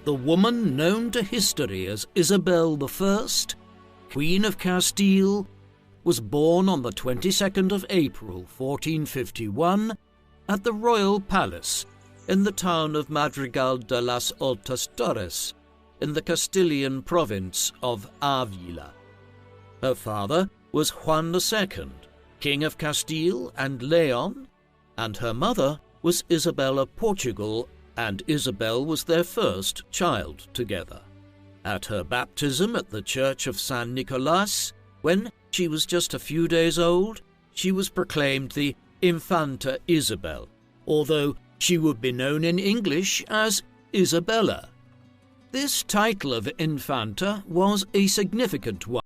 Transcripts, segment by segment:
the woman known to history as Isabel I, Queen of Castile, was born on the 22nd of April 1451 at the royal palace in the town of Madrigal de las Altas Torres in the Castilian province of Avila. Her father was Juan II, King of Castile and Leon, and her mother was Isabella Portugal, and Isabel was their first child together. At her baptism at the Church of San Nicolas, when she was just a few days old, she was proclaimed the Infanta Isabel, although she would be known in English as Isabella. This title of Infanta was a significant one.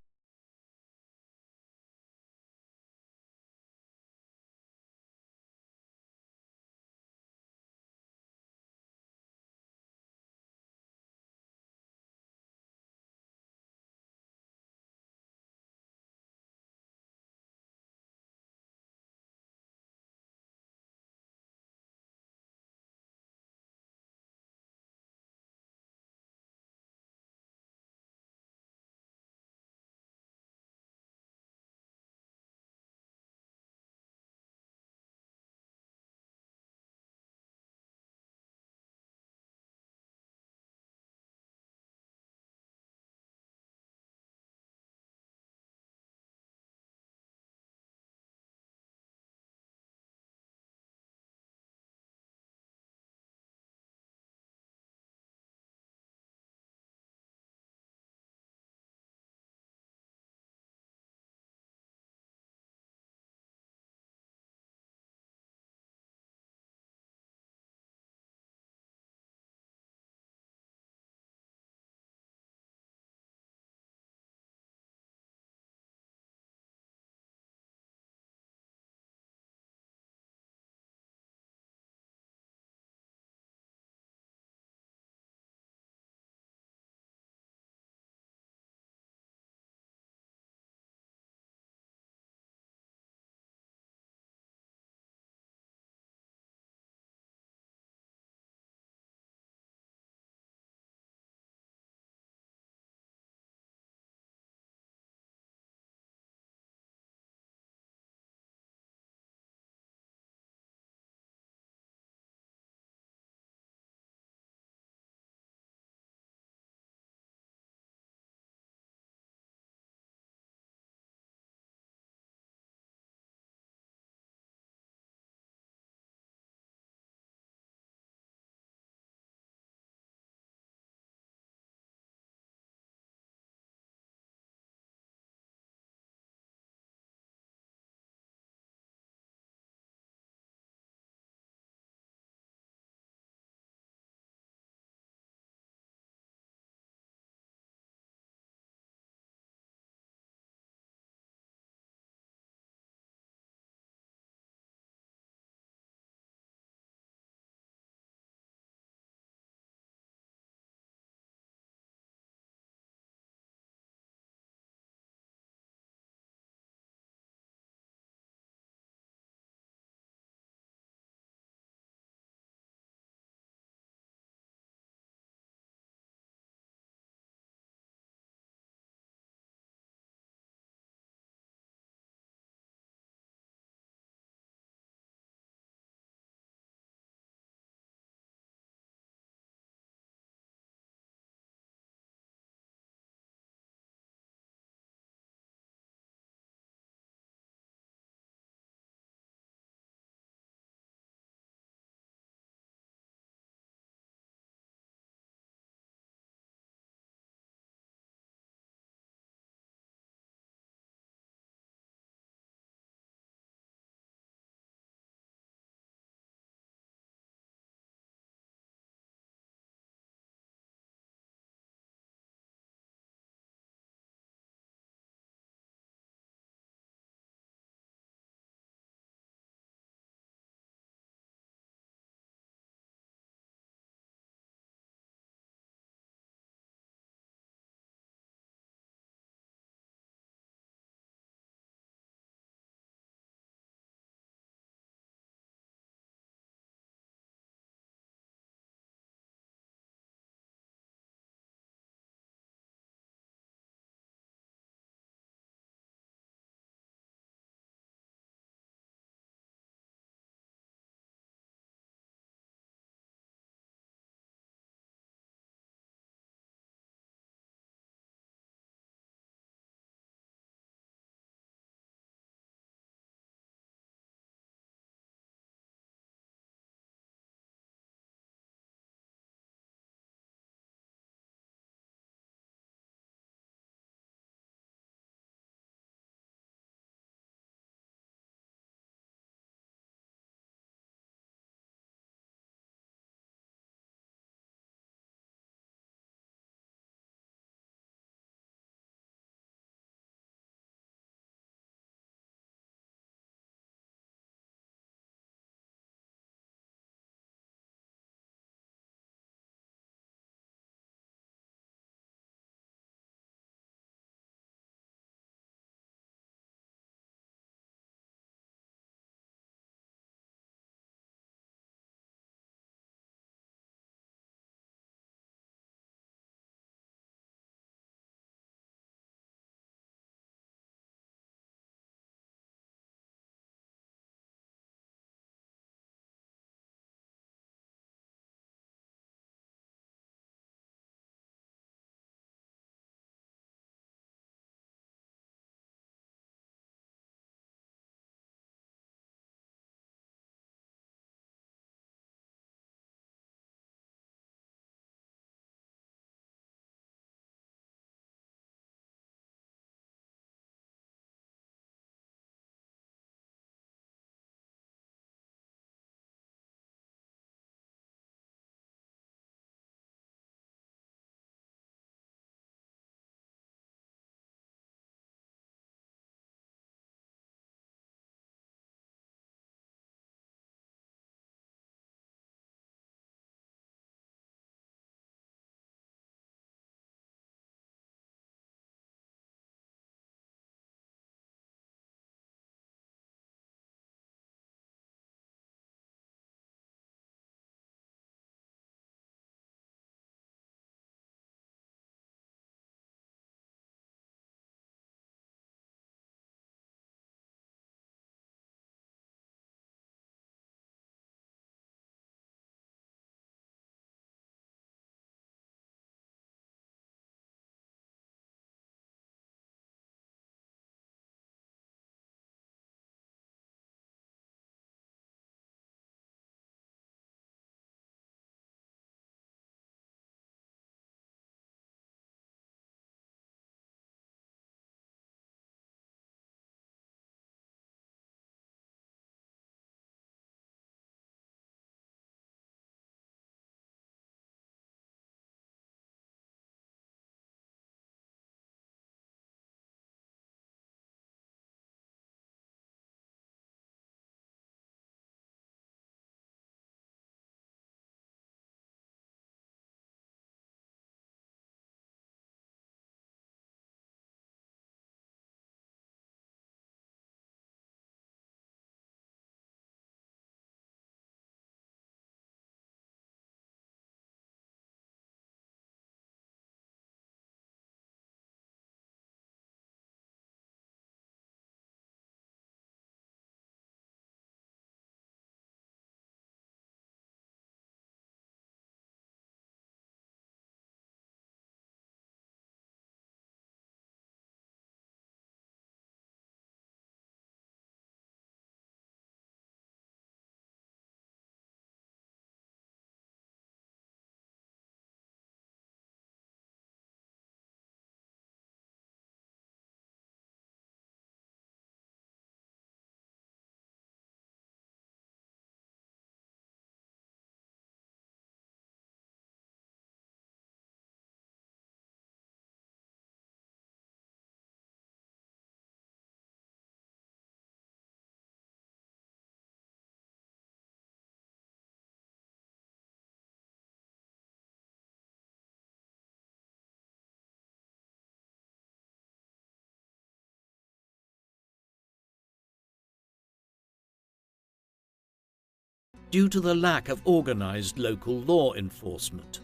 due to the lack of organized local law enforcement.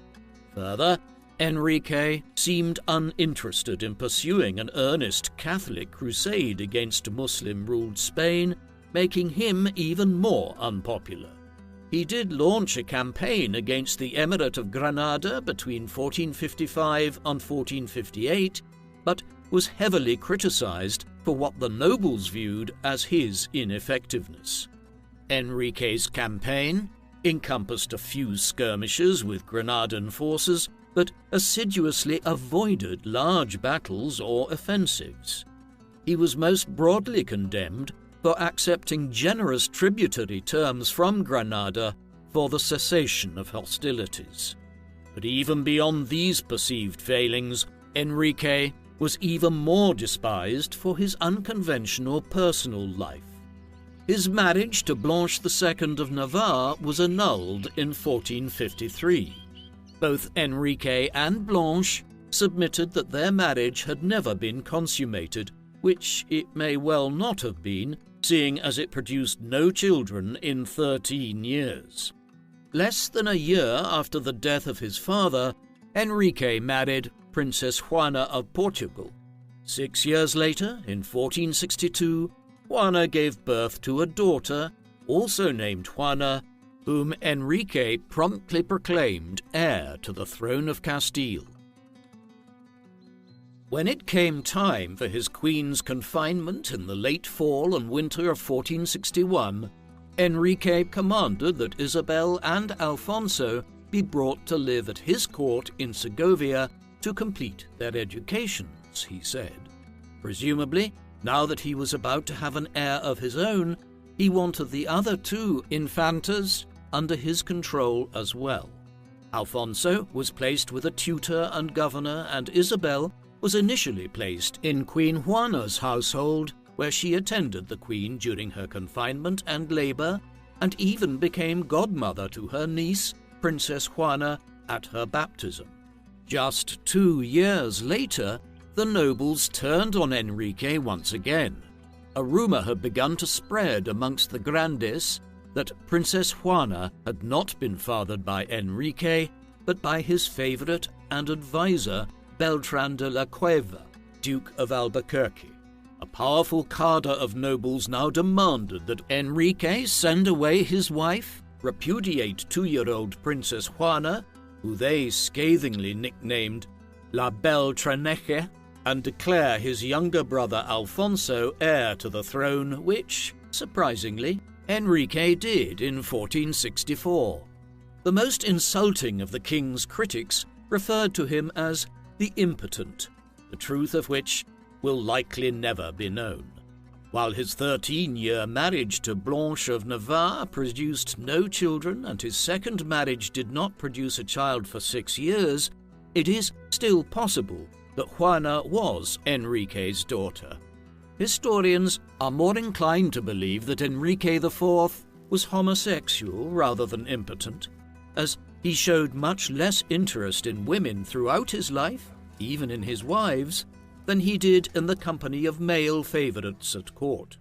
Further, Enrique seemed uninterested in pursuing an earnest Catholic crusade against Muslim-ruled Spain, making him even more unpopular. He did launch a campaign against the Emirate of Granada between 1455 and 1458, but was heavily criticized for what the nobles viewed as his ineffectiveness. Enrique's campaign encompassed a few skirmishes with Granadan forces, but assiduously avoided large battles or offensives. He was most broadly condemned for accepting generous tributary terms from Granada for the cessation of hostilities. But even beyond these perceived failings, Enrique was even more despised for his unconventional personal life. His marriage to Blanche II of Navarre was annulled in 1453. Both Enrique and Blanche submitted that their marriage had never been consummated, which it may well not have been, seeing as it produced no children in 13 years. Less than a year after the death of his father, Enrique married Princess Juana of Portugal. 6 years later, in 1462, Juana gave birth to a daughter, also named Juana, whom Enrique promptly proclaimed heir to the throne of Castile. When it came time for his queen's confinement in the late fall and winter of 1461, Enrique commanded that Isabel and Alfonso be brought to live at his court in Segovia to complete their educations, he said. Presumably, now that he was about to have an heir of his own, he wanted the other two infantas under his control as well. Alfonso was placed with a tutor and governor, and Isabel was initially placed in Queen Juana's household, where she attended the queen during her confinement and labor, and even became godmother to her niece, Princess Juana, at her baptism. Just 2 years later, the nobles turned on Enrique once again. A rumor had begun to spread amongst the grandes that Princess Juana had not been fathered by Enrique, but by his favorite and advisor, Beltran de la Cueva, Duke of Albuquerque. A powerful cadre of nobles now demanded that Enrique send away his wife, repudiate 2-year-old Princess Juana, who they scathingly nicknamed La Beltraneje, and declare his younger brother Alfonso heir to the throne, which, surprisingly, Enrique did in 1464. The most insulting of the king's critics referred to him as the impotent, the truth of which will likely never be known. While his 13-year marriage to Blanche of Navarre produced no children and his second marriage did not produce a child for 6 years, it is still possible that Juana was Enrique's daughter. Historians are more inclined to believe that Enrique IV was homosexual rather than impotent, as he showed much less interest in women throughout his life, even in his wives, than he did in the company of male favorites at court.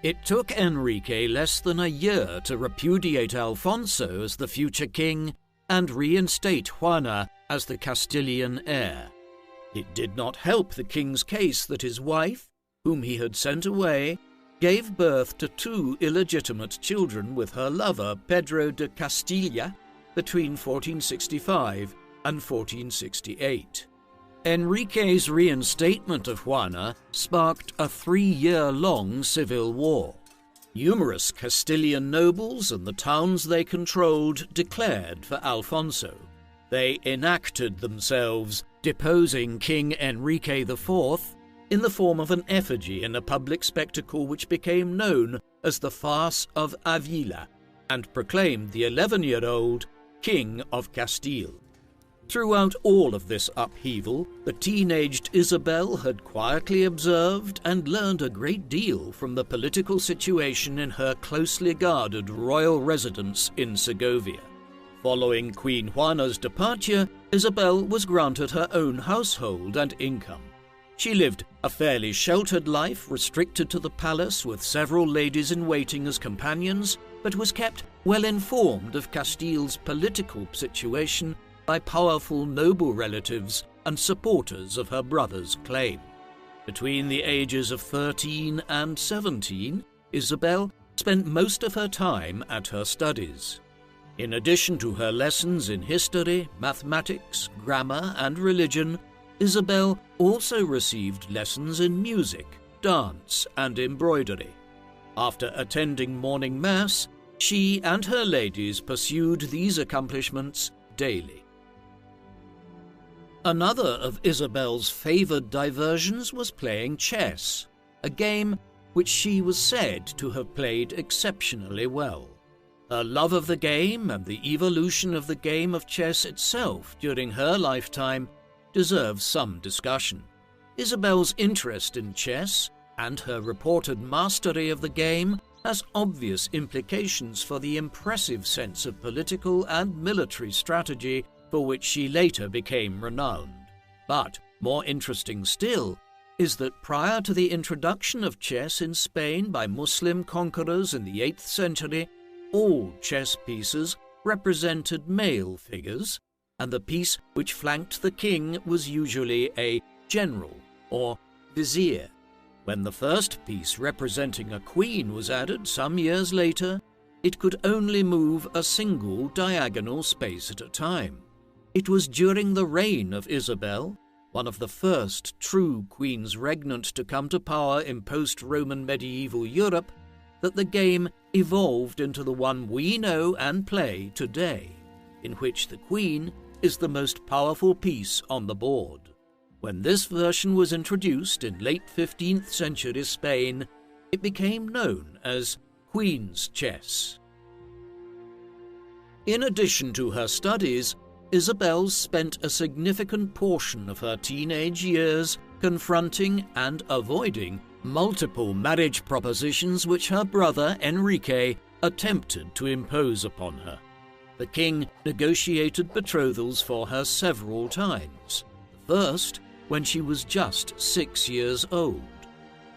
It took Enrique less than a year to repudiate Alfonso as the future king and reinstate Juana as the Castilian heir. It did not help the king's case that his wife, whom he had sent away, gave birth to 2 illegitimate children with her lover Pedro de Castilla between 1465 and 1468. Enrique's reinstatement of Juana sparked a 3-year-long civil war. Numerous Castilian nobles and the towns they controlled declared for Alfonso. They enacted themselves, deposing King Enrique IV in the form of an effigy in a public spectacle which became known as the Farce of Avila, and proclaimed the 11-year-old King of Castile. Throughout all of this upheaval, the teenaged Isabel had quietly observed and learned a great deal from the political situation in her closely guarded royal residence in Segovia. Following Queen Juana's departure, Isabel was granted her own household and income. She lived a fairly sheltered life, restricted to the palace with several ladies-in-waiting as companions, but was kept well informed of Castile's political situation by powerful noble relatives and supporters of her brother's claim. Between the ages of 13 and 17, Isabel spent most of her time at her studies. In addition to her lessons in history, mathematics, grammar, and religion, Isabel also received lessons in music, dance, and embroidery. After attending morning mass, she and her ladies pursued these accomplishments daily. Another of Isabel's favoured diversions was playing chess, a game which she was said to have played exceptionally well. Her love of the game and the evolution of the game of chess itself during her lifetime deserves some discussion. Isabel's interest in chess and her reported mastery of the game has obvious implications for the impressive sense of political and military strategy for which she later became renowned. But more interesting still is that prior to the introduction of chess in Spain by Muslim conquerors in the 8th century, all chess pieces represented male figures, and the piece which flanked the king was usually a general or vizier. When the first piece representing a queen was added some years later, it could only move a single diagonal space at a time. It was during the reign of Isabel, one of the first true queens regnant to come to power in post-Roman medieval Europe, that the game evolved into the one we know and play today, in which the queen is the most powerful piece on the board. When this version was introduced in late 15th century Spain, it became known as Queen's Chess. In addition to her studies, Isabel spent a significant portion of her teenage years confronting and avoiding multiple marriage propositions which her brother Enrique attempted to impose upon her. The king negotiated betrothals for her several times. The first, when she was just 6 years old.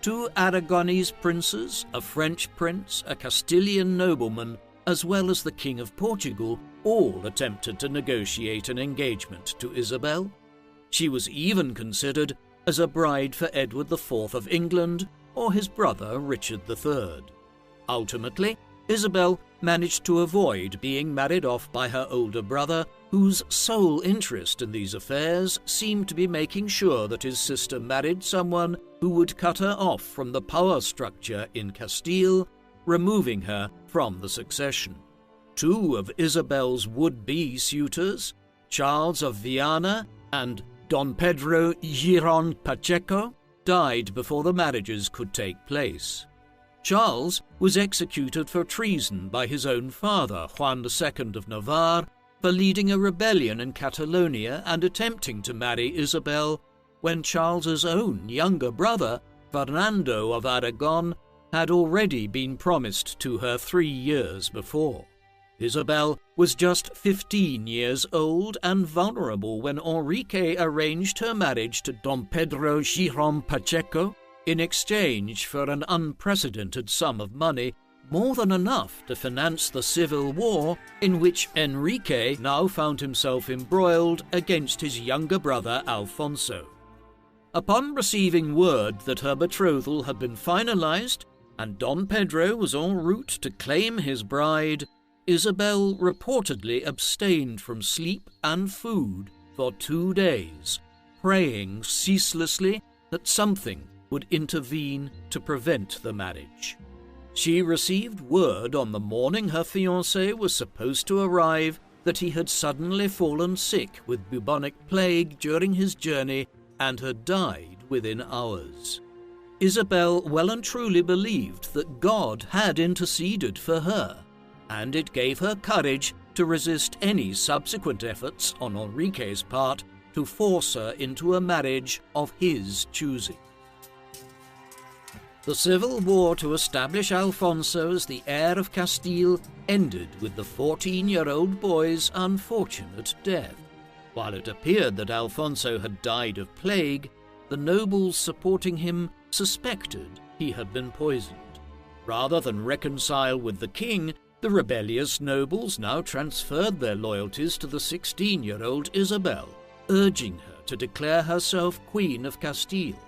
2 Aragonese princes, a French prince, a Castilian nobleman, as well as the King of Portugal, all attempted to negotiate an engagement to Isabel. She was even considered as a bride for Edward IV of England or his brother Richard III. Ultimately, Isabel managed to avoid being married off by her older brother, whose sole interest in these affairs seemed to be making sure that his sister married someone who would cut her off from the power structure in Castile, removing her from the succession. 2 of Isabel's would-be suitors, Charles of Viana and Don Pedro Giron Pacheco, died before the marriages could take place. Charles was executed for treason by his own father, Juan II of Navarre, for leading a rebellion in Catalonia and attempting to marry Isabel, when Charles's own younger brother, Fernando of Aragon, had already been promised to her 3 years before. Isabel was just 15 years old and vulnerable when Enrique arranged her marriage to Don Pedro Giron Pacheco in exchange for an unprecedented sum of money, more than enough to finance the civil war in which Enrique now found himself embroiled against his younger brother Alfonso. Upon receiving word that her betrothal had been finalized and Don Pedro was en route to claim his bride, Isabel reportedly abstained from sleep and food for 2 days, praying ceaselessly that something would intervene to prevent the marriage. She received word on the morning her fiancé was supposed to arrive that he had suddenly fallen sick with bubonic plague during his journey and had died within hours. Isabel well and truly believed that God had interceded for her, and it gave her courage to resist any subsequent efforts on Enrique's part to force her into a marriage of his choosing. The civil war to establish Alfonso as the heir of Castile ended with the 14-year-old boy's unfortunate death. While it appeared that Alfonso had died of plague, the nobles supporting him suspected he had been poisoned. Rather than reconcile with the king, the rebellious nobles now transferred their loyalties to the 16-year-old Isabel, urging her to declare herself Queen of Castile.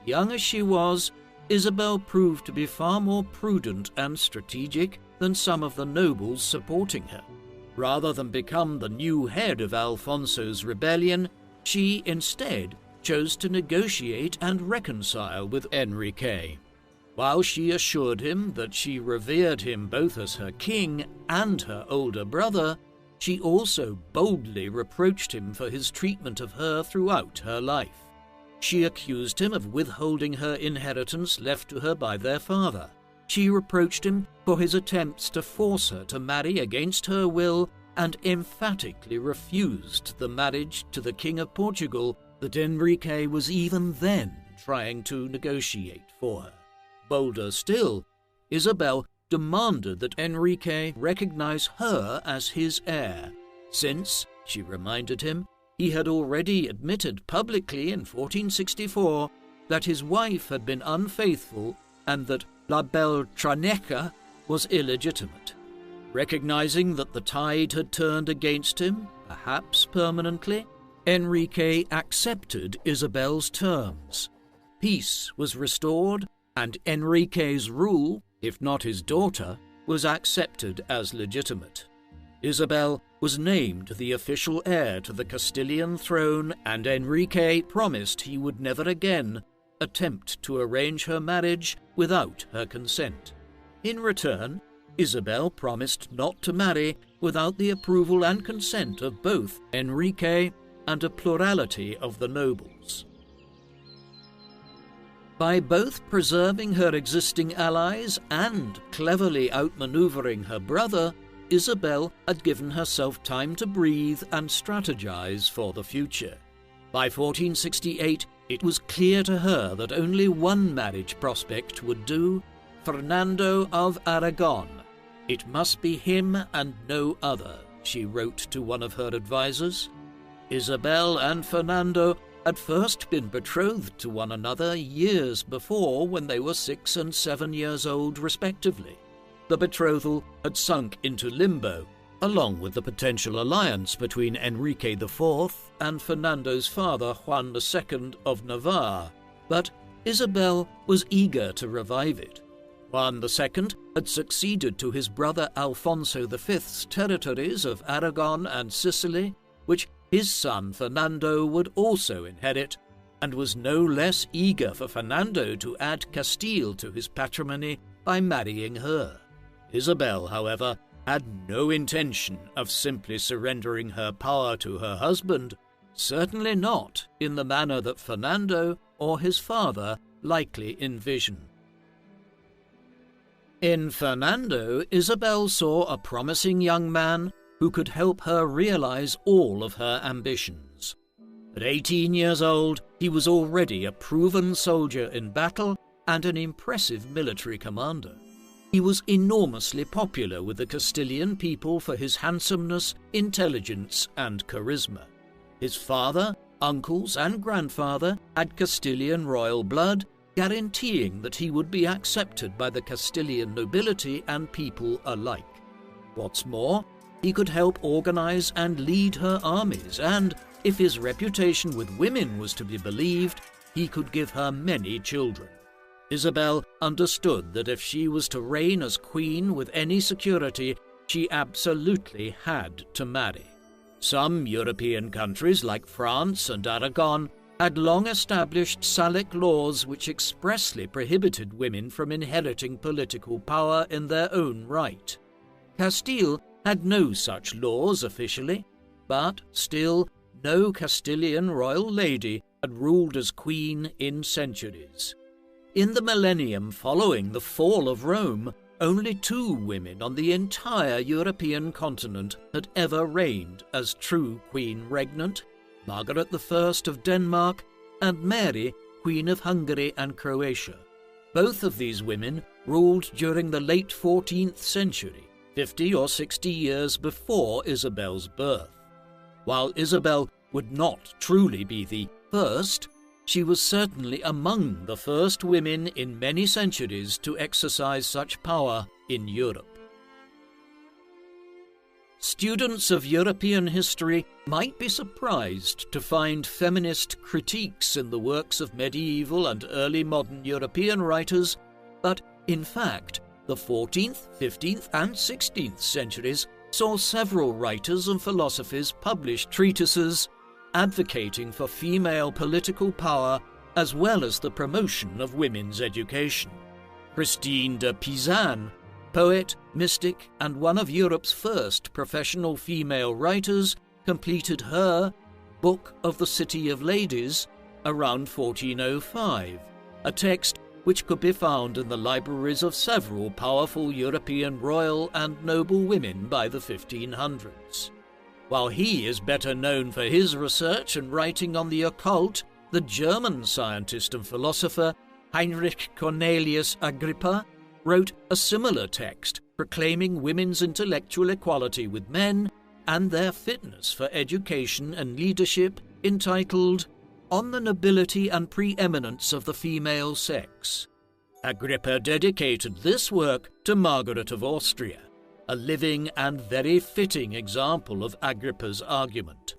Young as she was, Isabel proved to be far more prudent and strategic than some of the nobles supporting her. Rather than become the new head of Alfonso's rebellion, she instead chose to negotiate and reconcile with Enrique. While she assured him that she revered him both as her king and her older brother, she also boldly reproached him for his treatment of her throughout her life. She accused him of withholding her inheritance left to her by their father. She reproached him for his attempts to force her to marry against her will and emphatically refused the marriage to the King of Portugal that Enrique was even then trying to negotiate for her. Bolder still, Isabel demanded that Enrique recognize her as his heir, since, she reminded him, he had already admitted publicly in 1464 that his wife had been unfaithful and that La Beltraneca was illegitimate. Recognizing that the tide had turned against him, perhaps permanently, Enrique accepted Isabel's terms. Peace was restored, and Enrique's rule, if not his daughter, was accepted as legitimate. Isabel was named the official heir to the Castilian throne, and Enrique promised he would never again attempt to arrange her marriage without her consent. In return, Isabel promised not to marry without the approval and consent of both Enrique and a plurality of the nobles. By both preserving her existing allies and cleverly outmaneuvering her brother, Isabel had given herself time to breathe and strategize for the future. By 1468, it was clear to her that only one marriage prospect would do: Fernando of Aragon. It must be him and no other, she wrote to one of her advisers. Isabel and Fernando had first been betrothed to one another years before, when they were 6 and 7 years old respectively. The betrothal had sunk into limbo, along with the potential alliance between Enrique IV and Fernando's father Juan II of Navarre, but Isabel was eager to revive it. Juan II had succeeded to his brother Alfonso V's territories of Aragon and Sicily, which his son Fernando would also inherit, and was no less eager for Fernando to add Castile to his patrimony by marrying her. Isabel, however, had no intention of simply surrendering her power to her husband, certainly not in the manner that Fernando or his father likely envisioned. In Fernando, Isabel saw a promising young man who could help her realize all of her ambitions. At 18 years old, he was already a proven soldier in battle and an impressive military commander. He was enormously popular with the Castilian people for his handsomeness, intelligence, and charisma. His father, uncles, and grandfather had Castilian royal blood, guaranteeing that he would be accepted by the Castilian nobility and people alike. What's more, he could help organize and lead her armies, and, if his reputation with women was to be believed, he could give her many children. Isabel understood that if she was to reign as queen with any security, she absolutely had to marry. Some European countries, like France and Aragon, had long established Salic laws which expressly prohibited women from inheriting political power in their own right. Castile had no such laws officially, but still no Castilian royal lady had ruled as queen in centuries. In the millennium following the fall of Rome, only 2 women on the entire European continent had ever reigned as true queen regnant: Margaret I of Denmark and Mary, Queen of Hungary and Croatia. Both of these women ruled during the late 14th century, 50 or 60 years before Isabel's birth. While Isabel would not truly be the first, she was certainly among the first women in many centuries to exercise such power in Europe. Students of European history might be surprised to find feminist critiques in the works of medieval and early modern European writers, but in fact, the 14th, 15th and 16th centuries saw several writers and philosophers publish treatises advocating for female political power as well as the promotion of women's education. Christine de Pizan, poet, mystic, and one of Europe's first professional female writers, completed her Book of the City of Ladies around 1405, a text which could be found in the libraries of several powerful European royal and noble women by the 1500s. While he is better known for his research and writing on the occult, the German scientist and philosopher Heinrich Cornelius Agrippa wrote a similar text proclaiming women's intellectual equality with men and their fitness for education and leadership, entitled On the Nobility and Preeminence of the Female Sex. Agrippa dedicated this work to Margaret of Austria, a living and very fitting example of Agrippa's argument.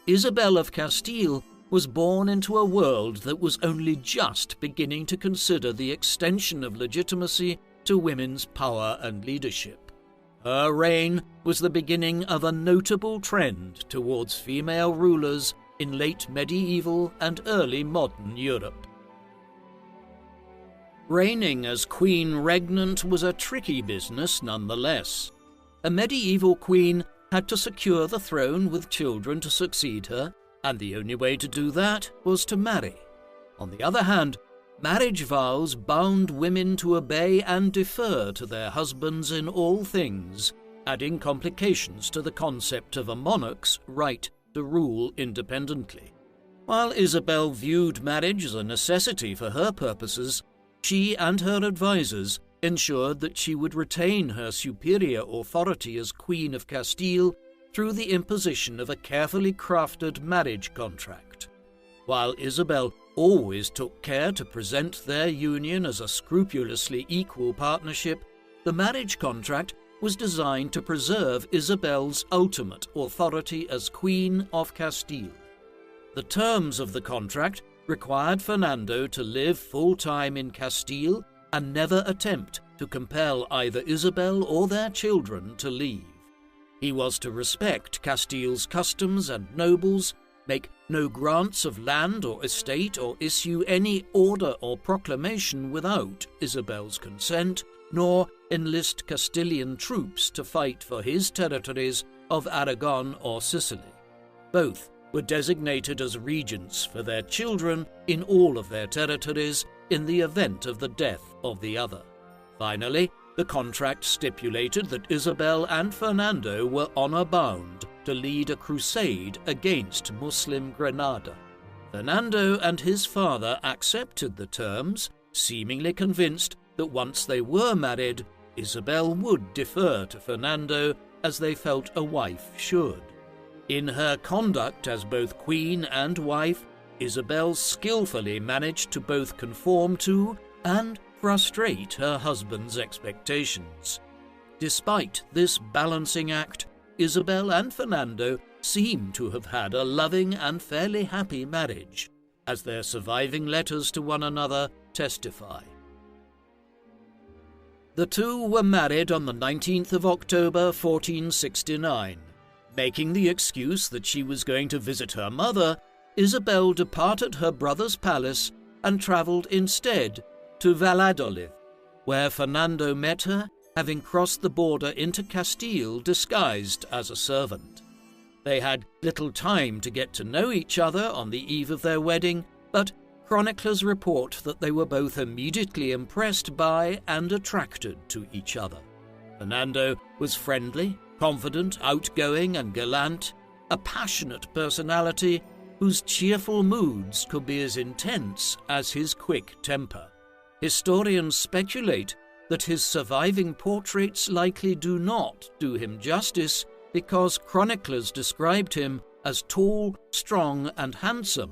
Isabella of Castile was born into a world that was only just beginning to consider the extension of legitimacy to women's power and leadership. Her reign was the beginning of a notable trend towards female rulers in late medieval and early modern Europe. Reigning as queen regnant was a tricky business nonetheless. A medieval queen had to secure the throne with children to succeed her, and the only way to do that was to marry. On the other hand, marriage vows bound women to obey and defer to their husbands in all things, adding complications to the concept of a monarch's right to rule independently. While Isabel viewed marriage as a necessity for her purposes, she and her advisers ensured that she would retain her superior authority as Queen of Castile through the imposition of a carefully crafted marriage contract. While Isabel always took care to present their union as a scrupulously equal partnership, the marriage contract was designed to preserve Isabel's ultimate authority as Queen of Castile. The terms of the contract required Fernando to live full-time in Castile and never attempt to compel either Isabel or their children to leave. He was to respect Castile's customs and nobles, make no grants of land or estate, or issue any order or proclamation without Isabel's consent, nor enlist Castilian troops to fight for his territories of Aragon or Sicily. Both were designated as regents for their children in all of their territories in the event of the death of the other. Finally, the contract stipulated that Isabel and Fernando were honor-bound to lead a crusade against Muslim Granada. Fernando and his father accepted the terms, seemingly convinced that once they were married, Isabel would defer to Fernando as they felt a wife should. In her conduct as both queen and wife, Isabel skillfully managed to both conform to and frustrate her husband's expectations. Despite this balancing act, Isabel and Fernando seem to have had a loving and fairly happy marriage, as their surviving letters to one another testify. The two were married on the 19th of October 1469. Making the excuse that she was going to visit her mother, Isabel departed her brother's palace and travelled instead to Valladolid, where Fernando met her, having crossed the border into Castile disguised as a servant. They had little time to get to know each other on the eve of their wedding, but chroniclers report that they were both immediately impressed by and attracted to each other. Fernando was friendly, confident, outgoing and gallant, a passionate personality whose cheerful moods could be as intense as his quick temper. Historians speculate that his surviving portraits likely do not do him justice because chroniclers described him as tall, strong and handsome,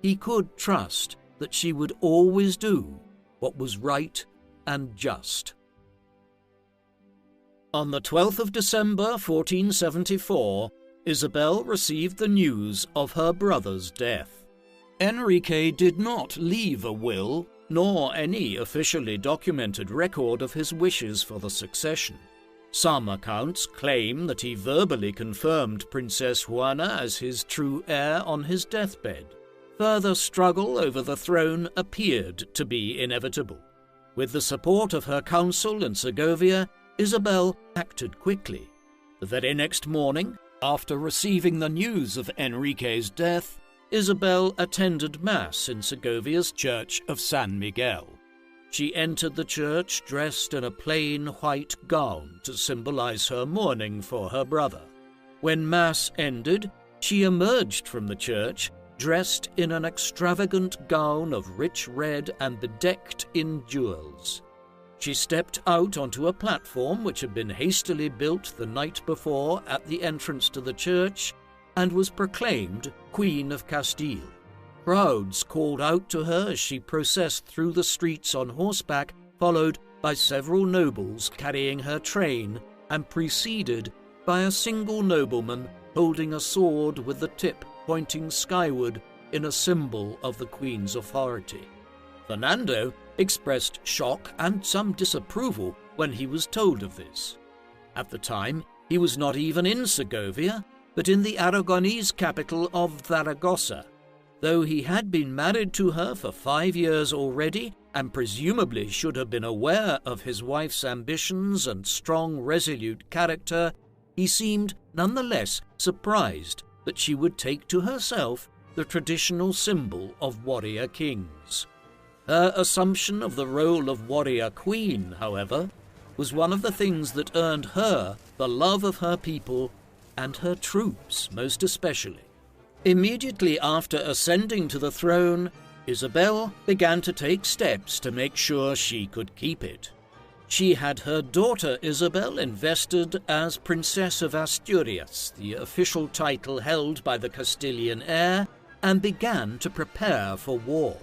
he could trust that she would always do what was right and just. On the 12th of December 1474, Isabel received the news of her brother's death. Enrique did not leave a will, nor any officially documented record of his wishes for the succession. Some accounts claim that he verbally confirmed Princess Juana as his true heir on his deathbed. Further struggle over the throne appeared to be inevitable. With the support of her council in Segovia, Isabel acted quickly. The very next morning, after receiving the news of Enrique's death, Isabel attended Mass in Segovia's Church of San Miguel. She entered the church dressed in a plain white gown to symbolize her mourning for her brother. When Mass ended, she emerged from the church dressed in an extravagant gown of rich red and bedecked in jewels. She stepped out onto a platform which had been hastily built the night before at the entrance to the church and was proclaimed Queen of Castile. Crowds called out to her as she processed through the streets on horseback, followed by several nobles carrying her train and preceded by a single nobleman holding a sword with the tip pointing skyward in a symbol of the Queen's authority. Fernando expressed shock and some disapproval when he was told of this. At the time, he was not even in Segovia, but in the Aragonese capital of Zaragoza. Though he had been married to her for 5 years already, and presumably should have been aware of his wife's ambitions and strong, resolute character, he seemed nonetheless surprised that she would take to herself the traditional symbol of warrior kings. Her assumption of the role of warrior queen, however, was one of the things that earned her the love of her people and her troops most especially. Immediately after ascending to the throne, Isabel began to take steps to make sure she could keep it. She had her daughter Isabel invested as Princess of Asturias, the official title held by the Castilian heir, and began to prepare for war.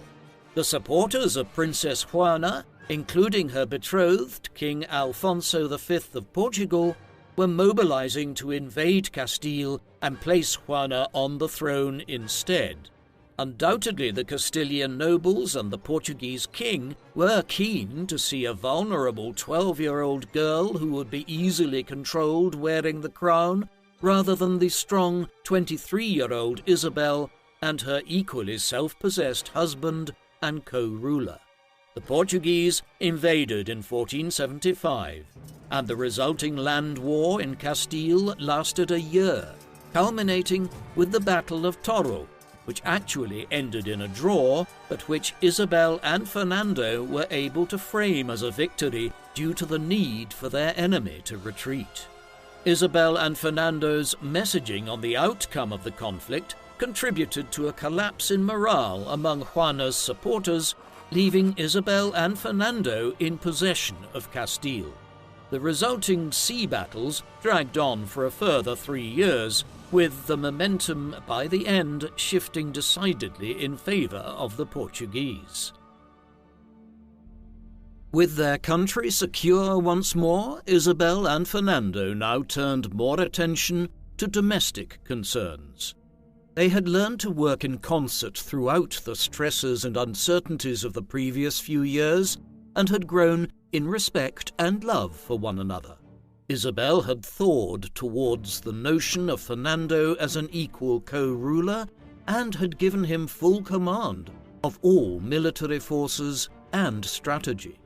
The supporters of Princess Juana, including her betrothed, King Alfonso V of Portugal, were mobilizing to invade Castile and place Juana on the throne instead. Undoubtedly, the Castilian nobles and the Portuguese king were keen to see a vulnerable 12-year-old girl who would be easily controlled wearing the crown, rather than the strong 23-year-old Isabel and her equally self-possessed husband and co-ruler. The Portuguese invaded in 1475, and the resulting land war in Castile lasted a year, culminating with the Battle of Toro, which actually ended in a draw, but which Isabel and Fernando were able to frame as a victory due to the need for their enemy to retreat. Isabel and Fernando's messaging on the outcome of the conflict contributed to a collapse in morale among Juana's supporters, leaving Isabel and Fernando in possession of Castile. The resulting sea battles dragged on for a further 3 years, with the momentum by the end shifting decidedly in favor of the Portuguese. With their country secure once more, Isabel and Fernando now turned more attention to domestic concerns. They had learned to work in concert throughout the stresses and uncertainties of the previous few years, and had grown in respect and love for one another. Isabel had thawed towards the notion of Fernando as an equal co-ruler, and had given him full command of all military forces and strategy.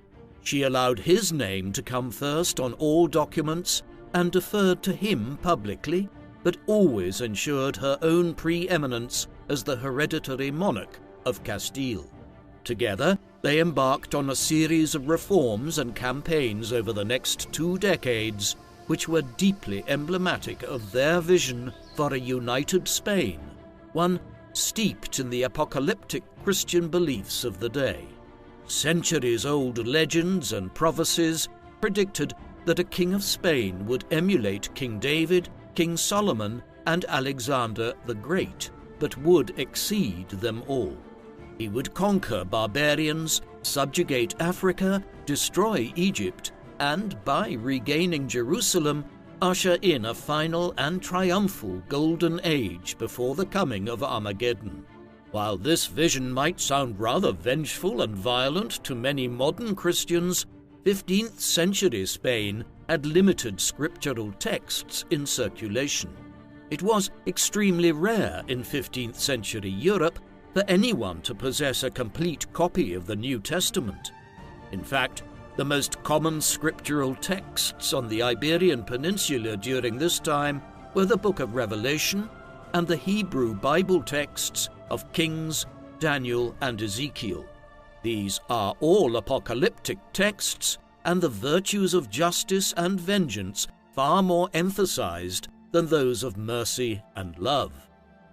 She allowed his name to come first on all documents and deferred to him publicly, but always ensured her own preeminence as the hereditary monarch of Castile. Together, they embarked on a series of reforms and campaigns over the next 2 decades, which were deeply emblematic of their vision for a united Spain, one steeped in the apocalyptic Christian beliefs of the day. Centuries-old legends and prophecies predicted that a king of Spain would emulate King David, King Solomon, and Alexander the Great, but would exceed them all. He would conquer barbarians, subjugate Africa, destroy Egypt, and by regaining Jerusalem, usher in a final and triumphal golden age before the coming of Armageddon. While this vision might sound rather vengeful and violent to many modern Christians, 15th century Spain had limited scriptural texts in circulation. It was extremely rare in 15th century Europe for anyone to possess a complete copy of the New Testament. In fact, the most common scriptural texts on the Iberian Peninsula during this time were the Book of Revelation and the Hebrew Bible texts of Kings, Daniel, and Ezekiel. These are all apocalyptic texts, and the virtues of justice and vengeance far more emphasized than those of mercy and love.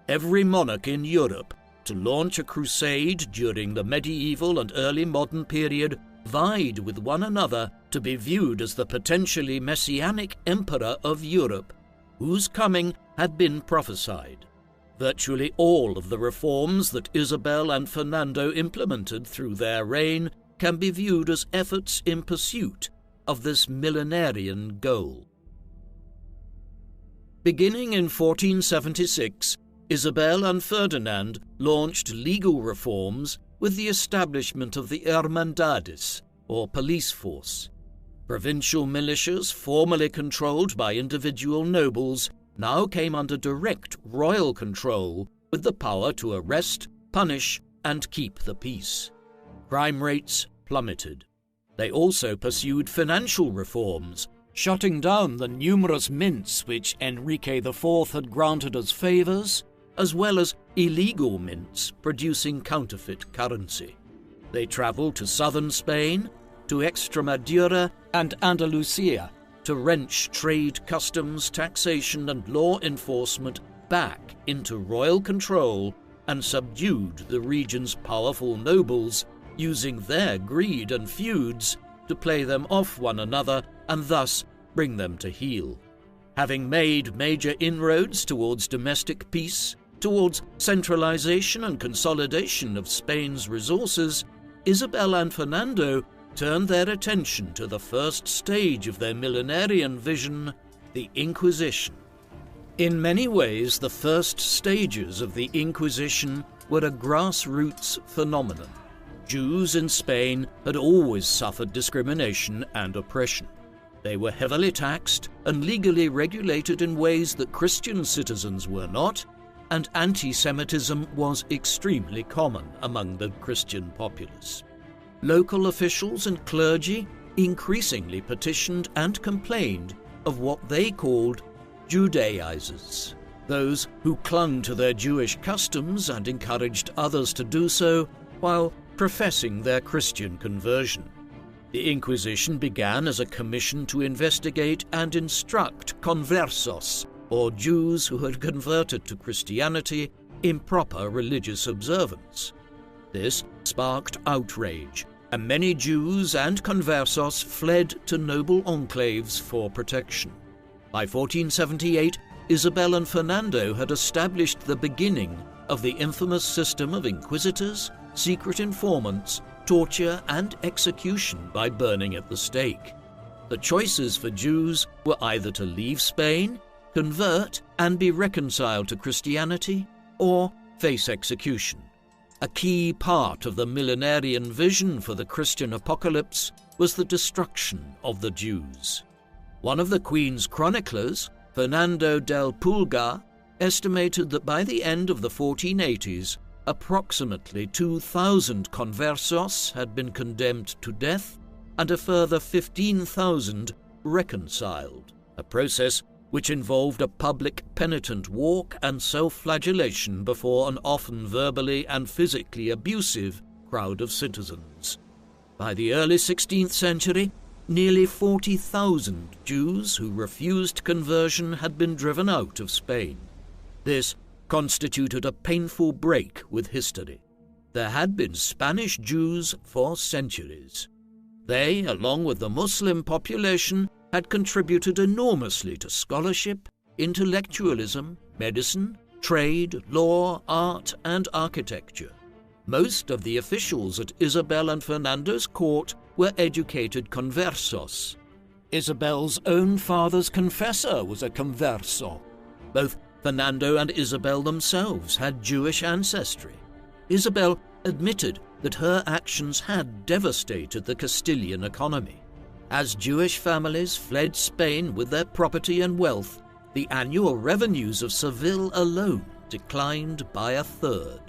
Every monarch in Europe to launch a crusade during the medieval and early modern period vied with one another to be viewed as the potentially messianic emperor of Europe, whose coming had been prophesied. Virtually all of the reforms that Isabel and Fernando implemented through their reign can be viewed as efforts in pursuit of this millenarian goal. Beginning in 1476, Isabel and Ferdinand launched legal reforms with the establishment of the Hermandades, or police force. Provincial militias formerly controlled by individual nobles now came under direct royal control with the power to arrest, punish, and keep the peace. Crime rates plummeted. They also pursued financial reforms, shutting down the numerous mints which Enrique IV had granted as favours, as well as illegal mints producing counterfeit currency. They travelled to southern Spain, to Extremadura and Andalusia to wrench trade, customs, taxation and law enforcement back into royal control and subdued the region's powerful nobles, using their greed and feuds to play them off one another and thus bring them to heel. Having made major inroads towards domestic peace, towards centralization and consolidation of Spain's resources, Isabel and Fernando turned their attention to the first stage of their millenarian vision, the Inquisition. In many ways, the first stages of the Inquisition were a grassroots phenomenon. Jews in Spain had always suffered discrimination and oppression. They were heavily taxed and legally regulated in ways that Christian citizens were not, and anti-Semitism was extremely common among the Christian populace. Local officials and clergy increasingly petitioned and complained of what they called Judaizers, those who clung to their Jewish customs and encouraged others to do so while professing their Christian conversion. The Inquisition began as a commission to investigate and instruct conversos, or Jews who had converted to Christianity, in proper religious observance. This sparked outrage, and many Jews and conversos fled to noble enclaves for protection. By 1478, Isabel and Fernando had established the beginning of the infamous system of inquisitors, secret informants, torture and execution by burning at the stake. The choices for Jews were either to leave Spain, convert and be reconciled to Christianity, or face execution. A key part of the millenarian vision for the Christian apocalypse was the destruction of the Jews. One of the Queen's chroniclers, Fernando del Pulgar, estimated that by the end of the 1480s, approximately 2,000 conversos had been condemned to death and a further 15,000 reconciled, a process which involved a public penitent walk and self-flagellation before an often verbally and physically abusive crowd of citizens. By the early 16th century, nearly 40,000 Jews who refused conversion had been driven out of Spain. This constituted a painful break with history. There had been Spanish Jews for centuries. They, along with the Muslim population, had contributed enormously to scholarship, intellectualism, medicine, trade, law, art, and architecture. Most of the officials at Isabel and Fernando's court were educated conversos. Isabel's own father's confessor was a converso. Both Fernando and Isabel themselves had Jewish ancestry. Isabel admitted that her actions had devastated the Castilian economy. As Jewish families fled Spain with their property and wealth, the annual revenues of Seville alone declined by a third.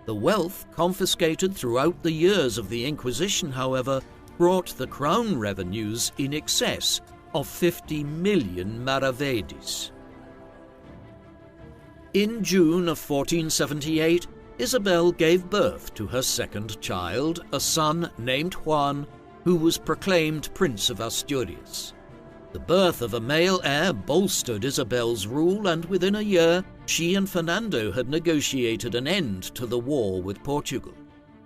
The wealth confiscated throughout the years of the Inquisition, however, brought the crown revenues in excess of 50 million maravedis. In June of 1478, Isabel gave birth to her second child, a son named Juan, who was proclaimed Prince of Asturias. The birth of a male heir bolstered Isabel's rule, and within a year, she and Fernando had negotiated an end to the war with Portugal.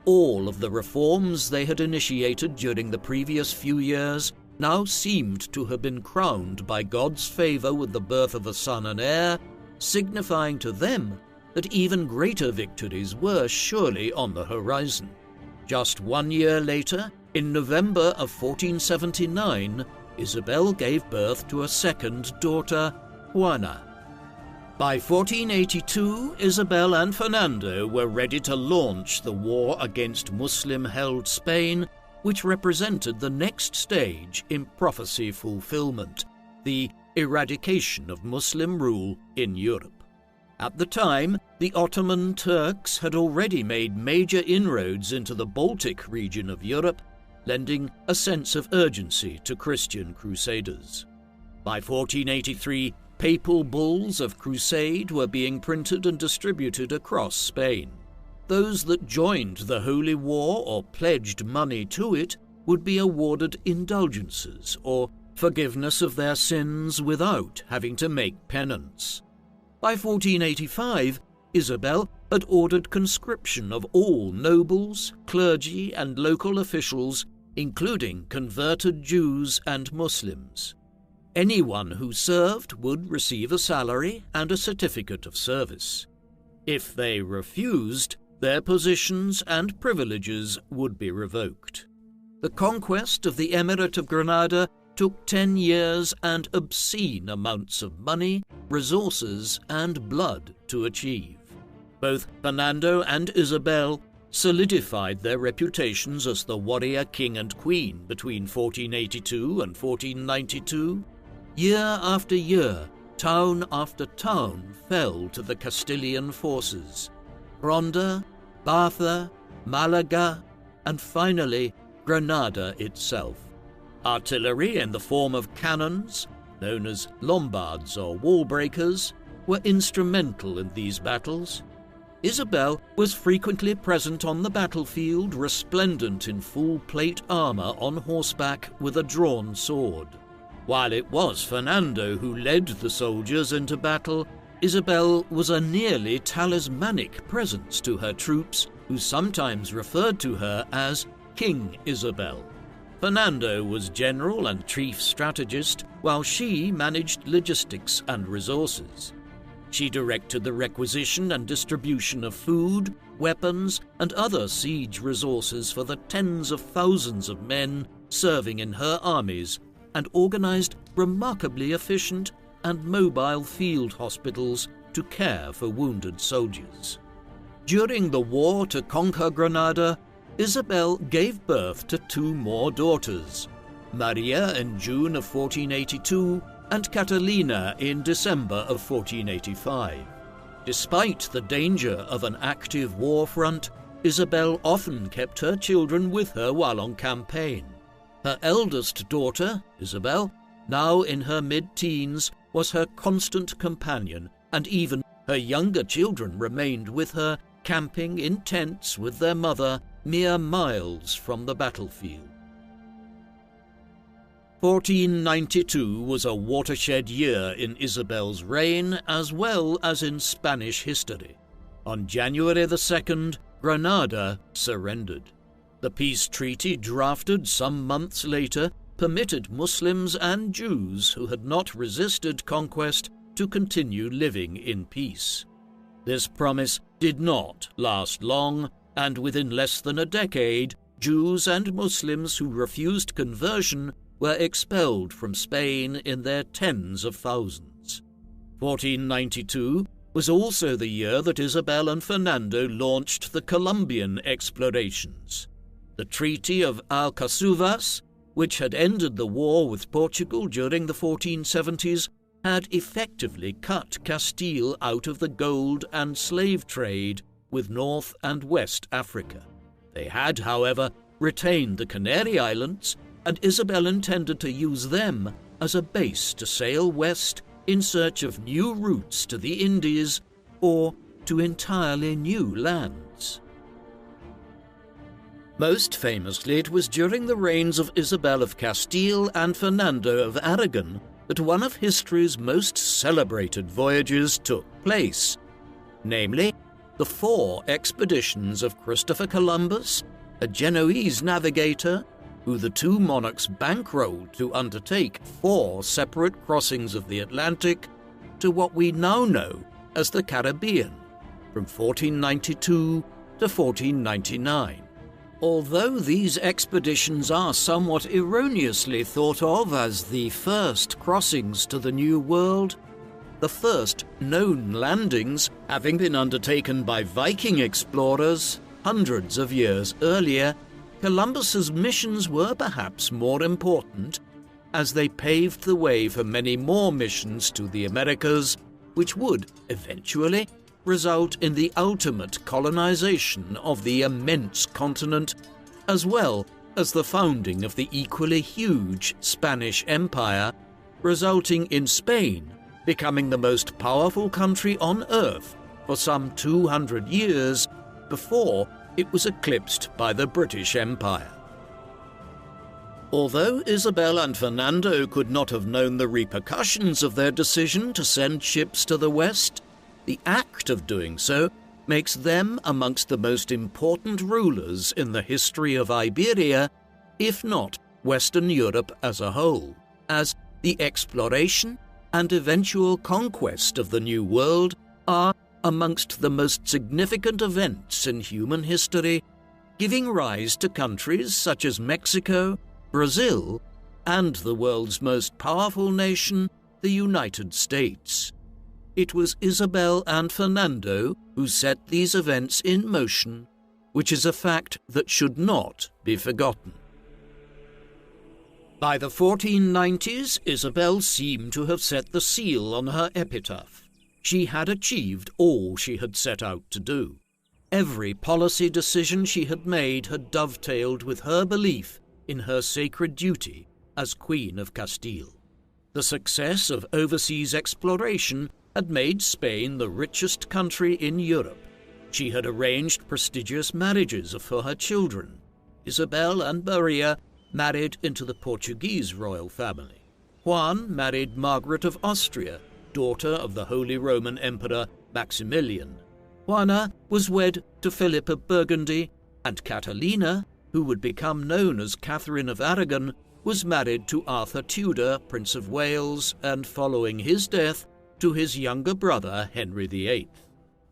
All of the reforms they had initiated during the previous few years now seemed to have been crowned by God's favor with the birth of a son and heir, signifying to them that even greater victories were surely on the horizon. Just 1 year later, in November of 1479, Isabel gave birth to a second daughter, Juana. By 1482, Isabel and Fernando were ready to launch the war against Muslim-held Spain, which represented the next stage in prophecy fulfillment, the eradication of Muslim rule in Europe. At the time, the Ottoman Turks had already made major inroads into the Baltic region of Europe, lending a sense of urgency to Christian crusaders. By 1483, papal bulls of crusade were being printed and distributed across Spain. Those that joined the Holy War or pledged money to it would be awarded indulgences or forgiveness of their sins without having to make penance. By 1485, Isabel had ordered conscription of all nobles, clergy, and local officials, including converted Jews and Muslims. Anyone who served would receive a salary and a certificate of service. If they refused, their positions and privileges would be revoked. The conquest of the Emirate of Granada took 10 years and obscene amounts of money, resources, and blood to achieve. Both Fernando and Isabel solidified their reputations as the warrior king and queen between 1482 and 1492. Year after year, town after town fell to the Castilian forces. Ronda, Baza, Malaga, and finally Granada itself. Artillery in the form of cannons, known as Lombards or wall breakers, were instrumental in these battles. Isabel was frequently present on the battlefield, resplendent in full plate armor on horseback with a drawn sword. While it was Fernando who led the soldiers into battle, Isabel was a nearly talismanic presence to her troops, who sometimes referred to her as King Isabel. Fernando was general and chief strategist, while she managed logistics and resources. She directed the requisition and distribution of food, weapons, and other siege resources for the tens of thousands of men serving in her armies, and organized remarkably efficient and mobile field hospitals to care for wounded soldiers. During the war to conquer Granada, Isabel gave birth to 2 more daughters, Maria in June of 1482 and Catalina in December of 1485. Despite the danger of an active war front, Isabel often kept her children with her while on campaign. Her eldest daughter, Isabel, now in her mid-teens, was her constant companion, and even her younger children remained with her, camping in tents with their mother mere miles from the battlefield. 1492 was a watershed year in Isabel's reign as well as in Spanish history. On January the 2nd, Granada surrendered. The peace treaty drafted some months later permitted Muslims and Jews who had not resisted conquest to continue living in peace. This promise did not last long, and within less than a decade, Jews and Muslims who refused conversion were expelled from Spain in their tens of thousands. 1492 was also the year that Isabel and Fernando launched the Colombian explorations. The Treaty of Alcazuvas, which had ended the war with Portugal during the 1470s, had effectively cut Castile out of the gold and slave trade with North and West Africa. They had, however, retained the Canary Islands, and Isabel intended to use them as a base to sail west in search of new routes to the Indies or to entirely new lands. Most famously, it was during the reigns of Isabel of Castile and Fernando of Aragon that one of history's most celebrated voyages took place, namely the 4 expeditions of Christopher Columbus, a Genoese navigator, who the 2 monarchs bankrolled to undertake 4 separate crossings of the Atlantic to what we now know as the Caribbean, from 1492 to 1499. Although these expeditions are somewhat erroneously thought of as the first crossings to the New World, the first known landings having been undertaken by Viking explorers hundreds of years earlier, Columbus's missions were perhaps more important, as they paved the way for many more missions to the Americas, which would, eventually, result in the ultimate colonization of the immense continent, as well as the founding of the equally huge Spanish Empire, resulting in Spain becoming the most powerful country on Earth for some 200 years before it was eclipsed by the British Empire. Although Isabel and Fernando could not have known the repercussions of their decision to send ships to the west, the act of doing so makes them amongst the most important rulers in the history of Iberia, if not Western Europe as a whole, as the exploration and eventual conquest of the New World are amongst the most significant events in human history, giving rise to countries such as Mexico, Brazil, and the world's most powerful nation, the United States. It was Isabel and Fernando who set these events in motion, which is a fact that should not be forgotten. By the 1490s, Isabel seemed to have set the seal on her epitaph. She had achieved all she had set out to do. Every policy decision she had made had dovetailed with her belief in her sacred duty as Queen of Castile. The success of overseas exploration had made Spain the richest country in Europe. She had arranged prestigious marriages for her children. Isabel and Maria married into the Portuguese royal family. Juan married Margaret of Austria, daughter of the Holy Roman Emperor Maximilian. Juana was wed to Philip of Burgundy, and Catalina, who would become known as Catherine of Aragon, was married to Arthur Tudor, Prince of Wales, and following his death, to his younger brother Henry VIII.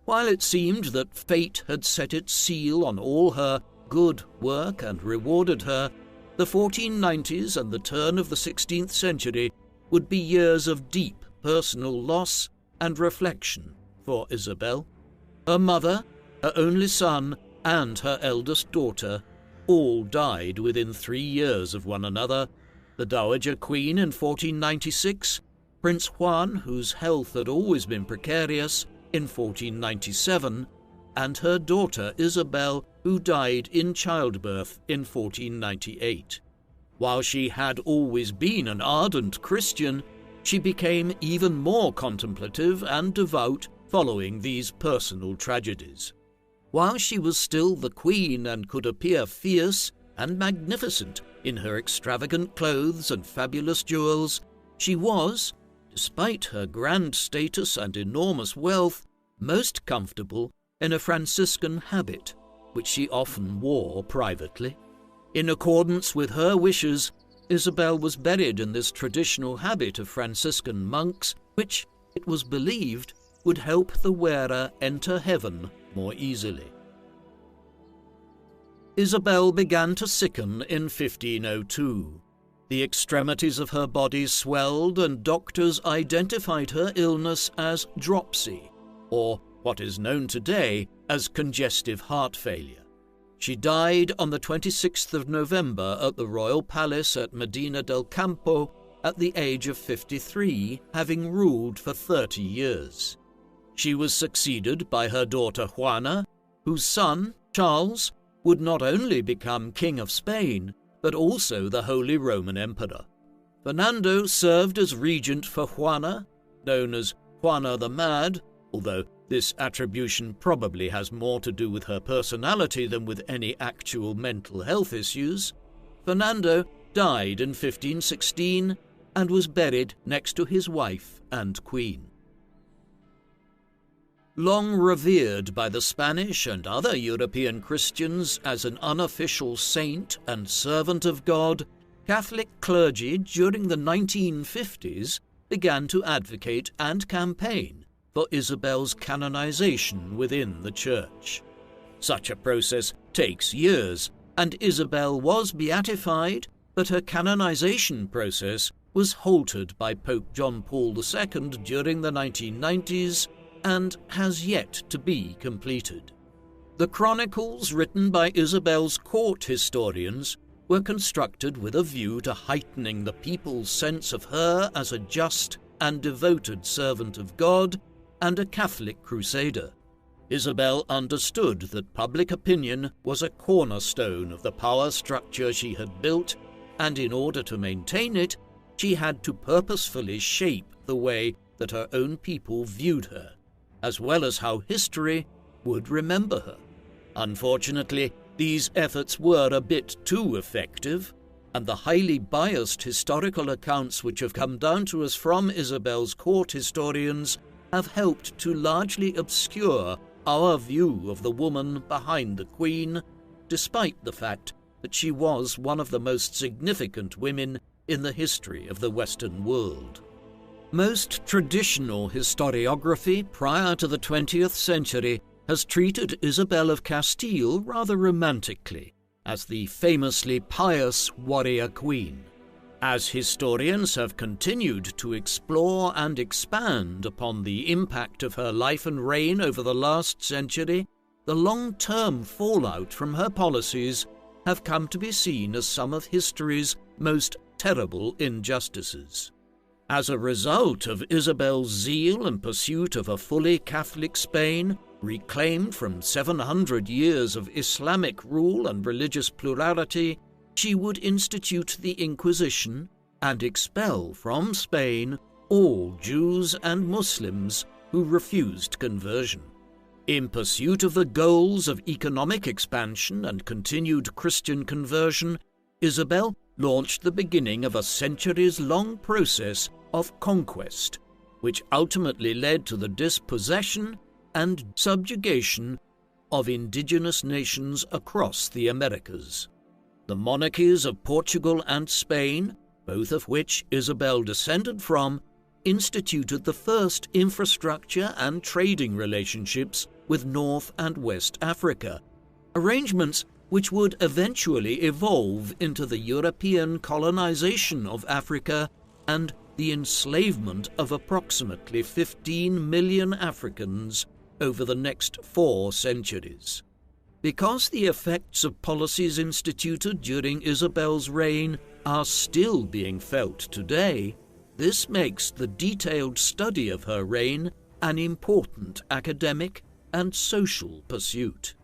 While it seemed that fate had set its seal on all her good work and rewarded her, the 1490s and the turn of the 16th century would be years of deep personal loss and reflection for Isabel. Her mother, her only son, and her eldest daughter all died within 3 years of one another, the Dowager Queen in 1496, Prince Juan, whose health had always been precarious, in 1497, and her daughter Isabel, who died in childbirth in 1498. While she had always been an ardent Christian, she became even more contemplative and devout following these personal tragedies. While she was still the queen and could appear fierce and magnificent in her extravagant clothes and fabulous jewels, she was, despite her grand status and enormous wealth, most comfortable in a Franciscan habit, which she often wore privately. In accordance with her wishes, Isabel was buried in this traditional habit of Franciscan monks, which, it was believed, would help the wearer enter heaven more easily. Isabel began to sicken in 1502. The extremities of her body swelled, and doctors identified her illness as dropsy, or what is known today as congestive heart failure. She died on the 26th of November at the Royal Palace at Medina del Campo at the age of 53, having ruled for 30 years. She was succeeded by her daughter Juana, whose son, Charles, would not only become King of Spain, but also the Holy Roman Emperor. Fernando served as regent for Juana, known as Juana the Mad, although this attribution probably has more to do with her personality than with any actual mental health issues. Fernando died in 1516 and was buried next to his wife and queen. Long revered by the Spanish and other European Christians as an unofficial saint and servant of God, Catholic clergy during the 1950s began to advocate and campaign for Isabel's canonization within the Church. Such a process takes years, and Isabel was beatified, but her canonization process was halted by Pope John Paul II during the 1990s and has yet to be completed. The chronicles written by Isabel's court historians were constructed with a view to heightening the people's sense of her as a just and devoted servant of God and a Catholic crusader. Isabel understood that public opinion was a cornerstone of the power structure she had built, and in order to maintain it, she had to purposefully shape the way that her own people viewed her, as well as how history would remember her. Unfortunately, these efforts were a bit too effective, and the highly biased historical accounts which have come down to us from Isabel's court historians have helped to largely obscure our view of the woman behind the Queen, despite the fact that she was one of the most significant women in the history of the Western world. Most traditional historiography prior to the 20th century has treated Isabel of Castile rather romantically as the famously pious warrior queen. As historians have continued to explore and expand upon the impact of her life and reign over the last century, the long-term fallout from her policies have come to be seen as some of history's most terrible injustices. As a result of Isabel's zeal and pursuit of a fully Catholic Spain, reclaimed from 700 years of Islamic rule and religious plurality, she would institute the Inquisition and expel from Spain all Jews and Muslims who refused conversion. In pursuit of the goals of economic expansion and continued Christian conversion, Isabel launched the beginning of a centuries-long process of conquest, which ultimately led to the dispossession and subjugation of indigenous nations across the Americas. The monarchies of Portugal and Spain, both of which Isabel descended from, instituted the first infrastructure and trading relationships with North and West Africa, arrangements which would eventually evolve into the European colonization of Africa and the enslavement of approximately 15 million Africans over the next 4 centuries. Because the effects of policies instituted during Isabel's reign are still being felt today, this makes the detailed study of her reign an important academic and social pursuit.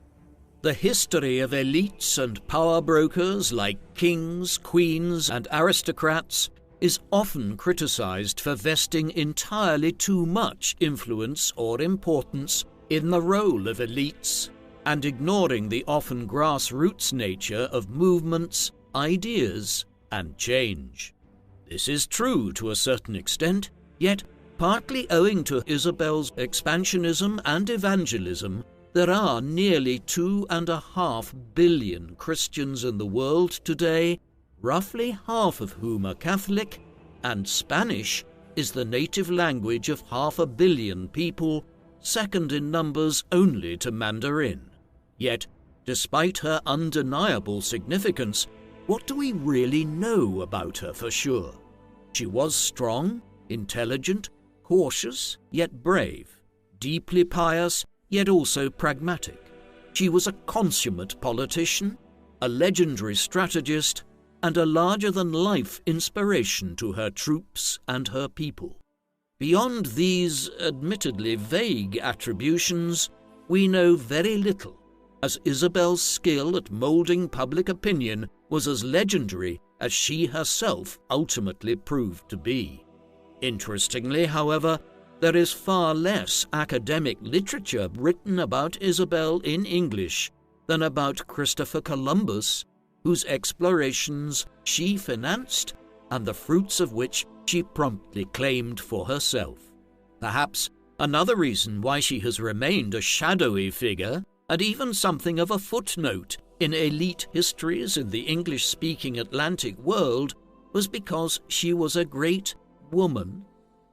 The history of elites and power brokers like kings, queens, and aristocrats is often criticized for vesting entirely too much influence or importance in the role of elites and ignoring the often grassroots nature of movements, ideas, and change. This is true to a certain extent, yet partly owing to Isabel's expansionism and evangelism, there are nearly 2.5 billion Christians in the world today, roughly half of whom are Catholic, and Spanish is the native language of 500 million people, second in numbers only to Mandarin. Yet, despite her undeniable significance, what do we really know about her for sure? She was strong, intelligent, cautious, yet brave, deeply pious, yet also pragmatic. She was a consummate politician, a legendary strategist, and a larger-than-life inspiration to her troops and her people. Beyond these admittedly vague attributions, we know very little, as Isabel's skill at moulding public opinion was as legendary as she herself ultimately proved to be. Interestingly, however, there is far less academic literature written about Isabel in English than about Christopher Columbus, whose explorations she financed and the fruits of which she promptly claimed for herself. Perhaps another reason why she has remained a shadowy figure and even something of a footnote in elite histories in the English-speaking Atlantic world was because she was a great woman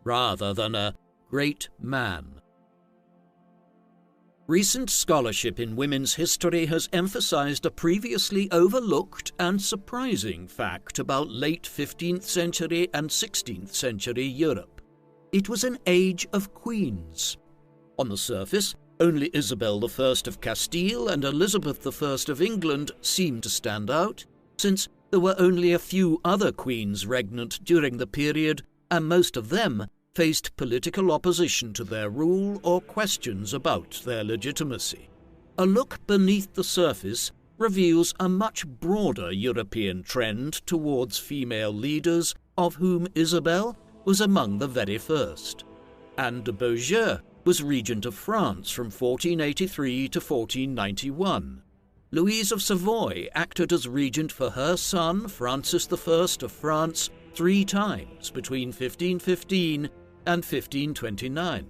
rather than a great man. Recent scholarship in women's history has emphasized a previously overlooked and surprising fact about late 15th century and 16th century Europe. It was an age of queens. On the surface, only Isabel I of Castile and Elizabeth I of England seem to stand out, since there were only a few other queens regnant during the period, and most of them faced political opposition to their rule or questions about their legitimacy. A look beneath the surface reveals a much broader European trend towards female leaders, of whom Isabel was among the very first. Anne de Beaujeu was regent of France from 1483 to 1491. Louise of Savoy acted as regent for her son, Francis I of France, 3 times between 1515 and 1529.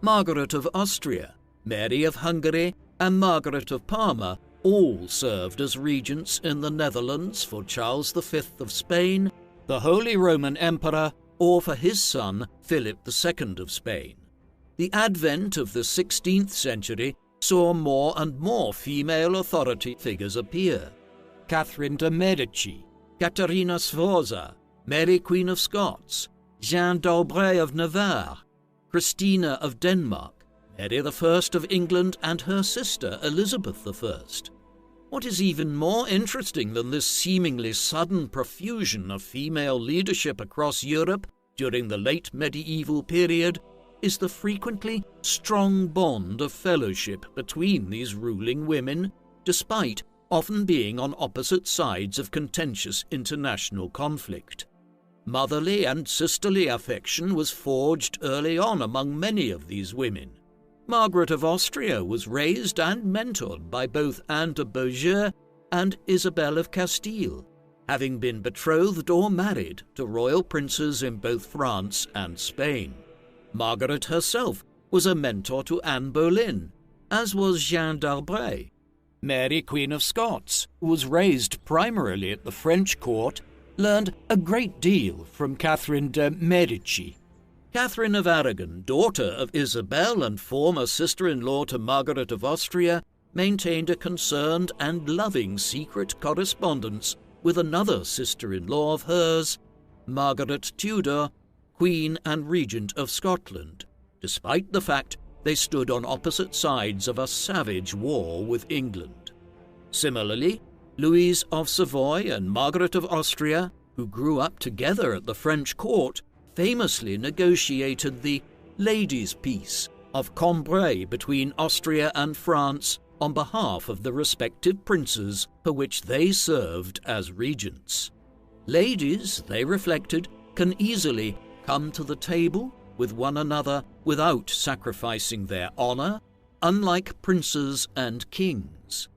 Margaret of Austria, Mary of Hungary, and Margaret of Parma all served as regents in the Netherlands for Charles V of Spain, the Holy Roman Emperor, or for his son Philip II of Spain. The advent of the 16th century saw more and more female authority figures appear. Catherine de' Medici, Caterina Sforza, Mary Queen of Scots, Jeanne d'Albret of Navarre, Christina of Denmark, Mary I of England, and her sister Elizabeth I. What is even more interesting than this seemingly sudden profusion of female leadership across Europe during the late medieval period is the frequently strong bond of fellowship between these ruling women, despite often being on opposite sides of contentious international conflict. Motherly and sisterly affection was forged early on among many of these women. Margaret of Austria was raised and mentored by both Anne de Beaujeu and Isabel of Castile, having been betrothed or married to royal princes in both France and Spain. Margaret herself was a mentor to Anne Boleyn, as was Jeanne d'Albret. Mary, Queen of Scots, who was raised primarily at the French court, learned a great deal from Catherine de' Medici. Catherine of Aragon, daughter of Isabel and former sister-in-law to Margaret of Austria, maintained a concerned and loving secret correspondence with another sister-in-law of hers, Margaret Tudor, Queen and Regent of Scotland, despite the fact they stood on opposite sides of a savage war with England. Similarly, Louise of Savoy and Margaret of Austria, who grew up together at the French court, famously negotiated the Ladies' Peace of Cambrai between Austria and France on behalf of the respective princes for which they served as regents. Ladies, they reflected, can easily come to the table with one another without sacrificing their honor, unlike princes and kings.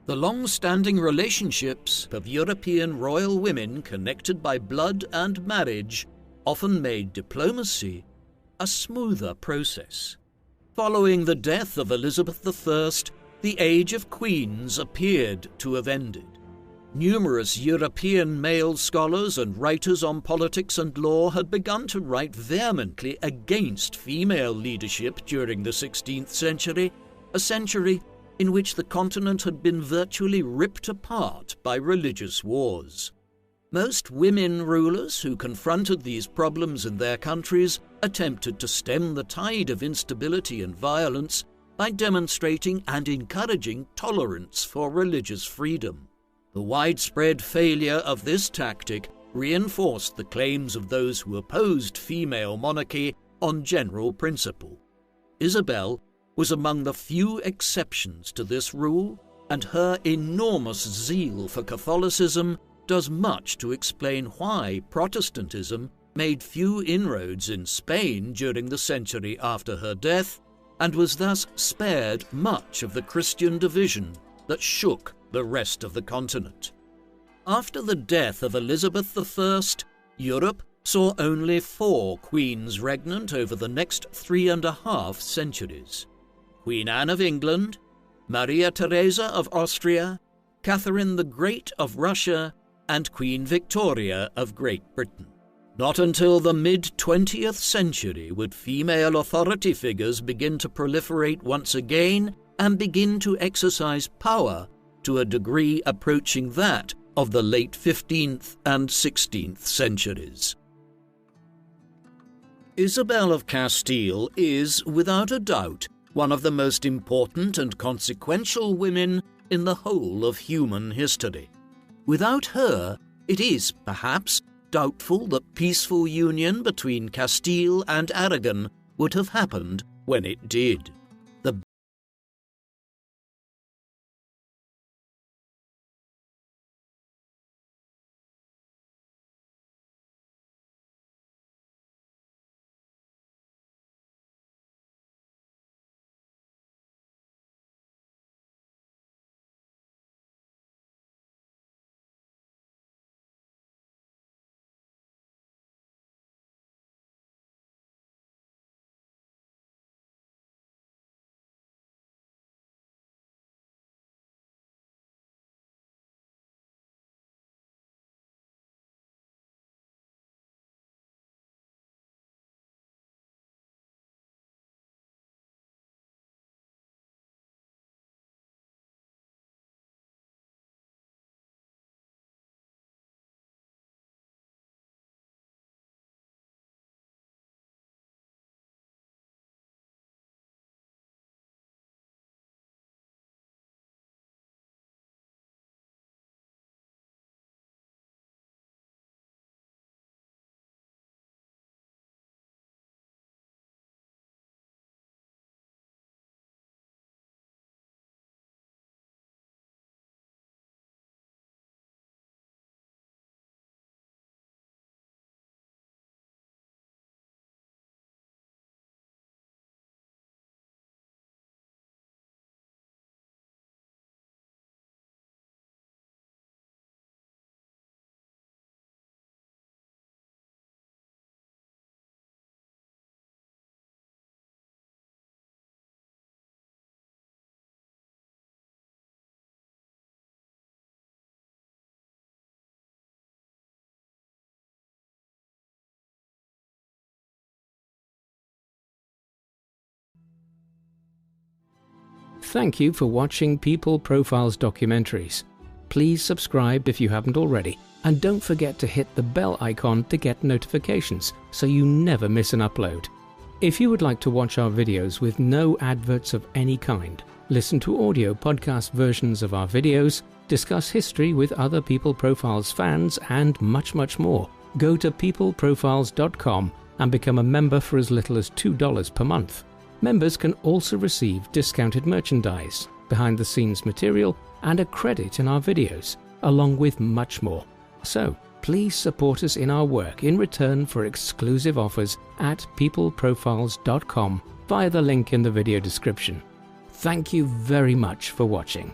The long-standing relationships of European royal women connected by blood and marriage often made diplomacy a smoother process. Following the death of Elizabeth I, the age of queens appeared to have ended. Numerous European male scholars and writers on politics and law had begun to write vehemently against female leadership during the 16th century, a century in which the continent had been virtually ripped apart by religious wars. Most women rulers who confronted these problems in their countries attempted to stem the tide of instability and violence by demonstrating and encouraging tolerance for religious freedom. The widespread failure of this tactic reinforced the claims of those who opposed female monarchy on general principle. Isabel was among the few exceptions to this rule, and her enormous zeal for Catholicism does much to explain why Protestantism made few inroads in Spain during the century after her death, and was thus spared much of the Christian division that shook the rest of the continent. After the death of Elizabeth I, Europe saw only 4 queens regnant over the next 3.5 centuries: Queen Anne of England, Maria Theresa of Austria, Catherine the Great of Russia, and Queen Victoria of Great Britain. Not until the mid-20th century would female authority figures begin to proliferate once again and begin to exercise power to a degree approaching that of the late 15th and 16th centuries. Isabel of Castile is, without a doubt, one of the most important and consequential women in the whole of human history. Without her, it is, perhaps, doubtful that peaceful union between Castile and Aragon would have happened when it did. Thank you for watching People Profiles documentaries. Please subscribe if you haven't already, and don't forget to hit the bell icon to get notifications so you never miss an upload. If you would like to watch our videos with no adverts of any kind, listen to audio podcast versions of our videos, discuss history with other People Profiles fans, and much, much more, go to peopleprofiles.com and become a member for as little as $2 per month. Members can also receive discounted merchandise, behind-the-scenes material, and a credit in our videos, along with much more. So, please support us in our work in return for exclusive offers at peopleprofiles.com via the link in the video description. Thank you very much for watching.